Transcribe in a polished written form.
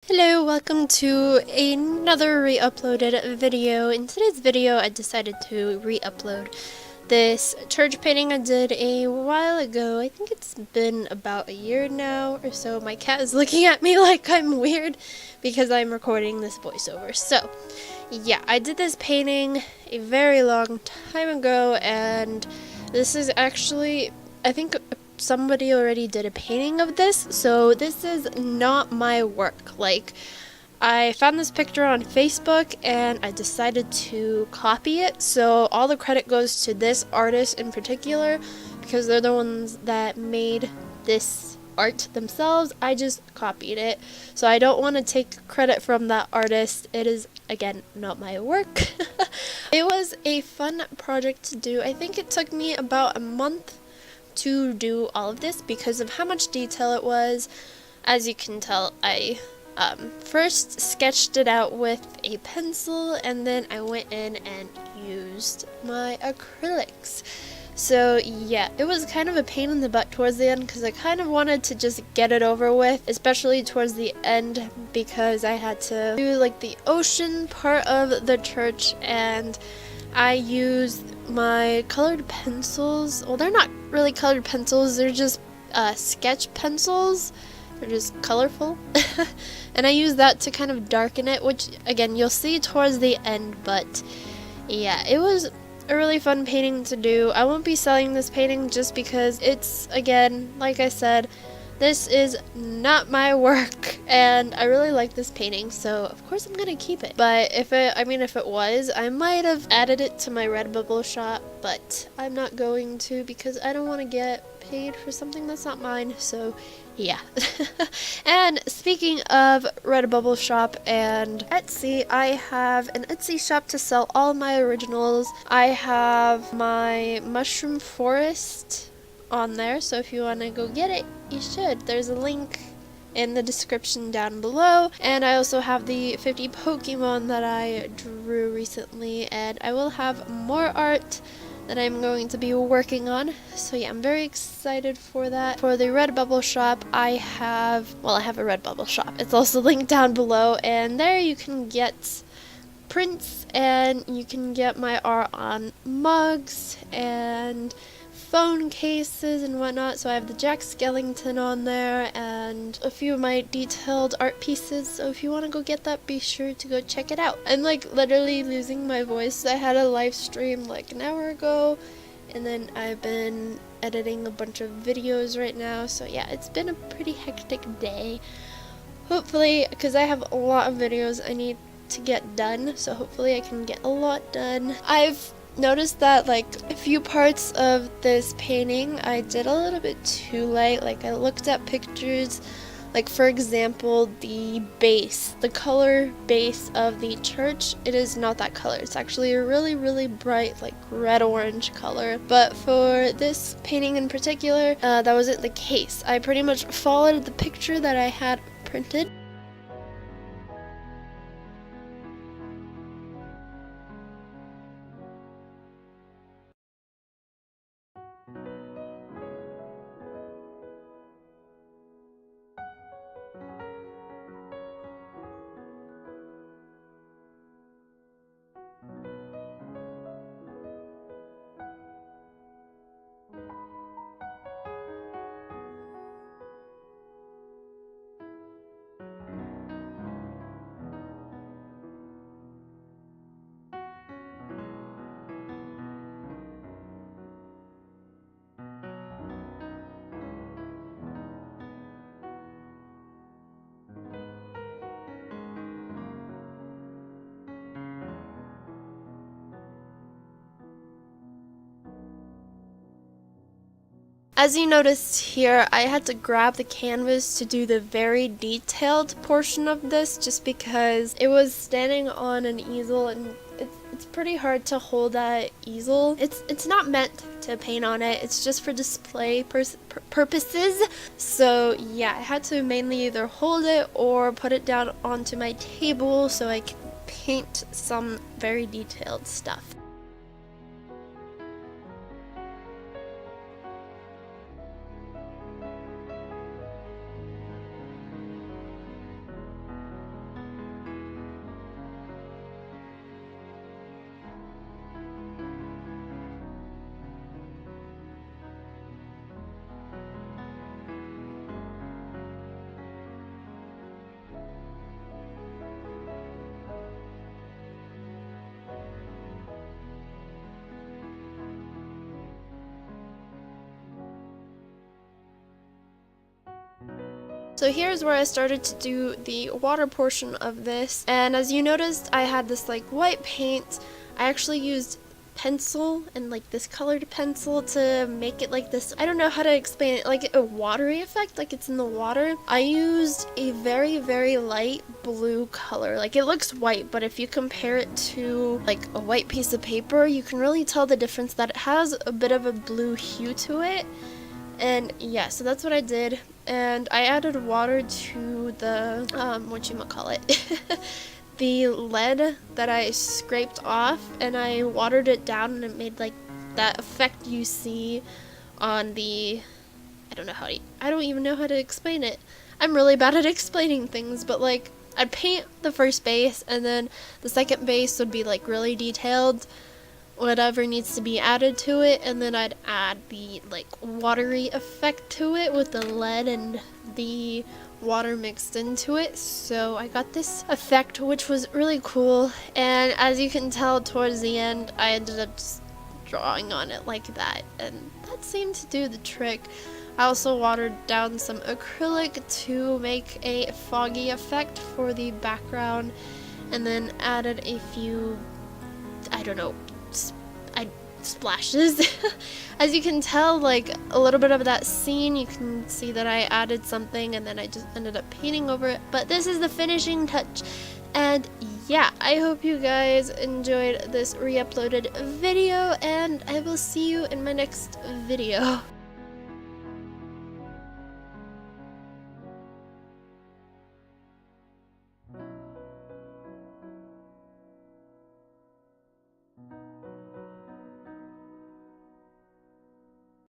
Hello, welcome to another re-uploaded video. In today's video, I decided to re-upload this church painting I did a while ago. I think it's been about a year now or so. My cat is looking at me like I'm weird because I'm recording this voiceover. So, yeah, I did this painting a very long time ago, and this is actually, I think somebody already did a painting of this, so this is not my work. Like, I found this picture on Facebook and I decided to copy it, so all the credit goes to this artist in particular because they're the ones that made this art themselves. I just copied it, so I don't want to take credit from that artist. It is, again, not my work. It was a fun project to do. I think it took me about a month to do all of this because of how much detail it was. As you can tell, I first sketched it out with a pencil, and then I went in and used my acrylics. So yeah, it was kind of a pain in the butt towards the end because I kind of wanted to just get it over with, especially towards the end because I had to do like the ocean part of the church, and I used my colored pencils. Well, they're not really colored pencils, they're just sketch pencils. They're just colorful. And I used that to kind of darken it, which again you'll see towards the end. But yeah, it was a really fun painting to do. I won't be selling this painting just because it's, again, like I said, this is not my work, and I really like this painting, so of course I'm gonna keep it. But if it was, I might have added it to my Redbubble shop, but I'm not going to because I don't want to get paid for something that's not mine, so yeah. And speaking of Redbubble shop and Etsy, I have an Etsy shop to sell all my originals. I have my mushroom forest on there, so if you want to go get it, you should. There's a link in the description down below, and I also have the 50 Pokemon that I drew recently, and I will have more art that I'm going to be working on. So yeah, I'm very excited for that. For the Redbubble shop, I have a Redbubble shop. It's also linked down below, and there you can get prints and you can get my art on mugs and phone cases and whatnot. So I have the Jack Skellington on there and a few of my detailed art pieces, so if you want to go get that, be sure to go check it out. I'm like literally losing my voice. I had a live stream like an hour ago, and then I've been editing a bunch of videos right now, so yeah, it's been a pretty hectic day. Hopefully, because I have a lot of videos I need to get done, so hopefully I can get a lot done. I've noticed that like a few parts of this painting I did a little bit too light. Like I looked at pictures, like for example the base, the color base of the church, it is not that color. It's actually a really bright like red orange color, but for this painting in particular that wasn't the case. I pretty much followed the picture that I had printed. As you notice here, I had to grab the canvas to do the very detailed portion of this just because it was standing on an easel, and it's pretty hard to hold that easel. It's not meant to paint on it, it's just for display purposes. So yeah, I had to mainly either hold it or put it down onto my table so I can paint some very detailed stuff. So here's where I started to do the water portion of this, and as you noticed, I had this like white paint. I actually used pencil and like this colored pencil to make it like this, I don't know how to explain it, like a watery effect, like it's in the water. I used a very, very light blue color. Like it looks white, but if you compare it to like a white piece of paper, you can really tell the difference that it has a bit of a blue hue to it. And yeah, so that's what I did, and I added water to the whatchamacallit the lead that I scraped off, and I watered it down, and it made like that effect you see on the, I don't even know how to explain it. I'm really bad at explaining things, but like I'd paint the first base, and then the second base would be like really detailed, whatever needs to be added to it, and then I'd add the like watery effect to it with the lead and the water mixed into it. So I got this effect, which was really cool, and as you can tell towards the end, I ended up just drawing on it like that, and that seemed to do the trick. I also watered down some acrylic to make a foggy effect for the background, and then added a few, I don't know, splashes. As you can tell, like a little bit of that scene, you can see that I added something and then I just ended up painting over it. But this is the finishing touch, and yeah, I hope you guys enjoyed this re-uploaded video, and I will see you in my next video.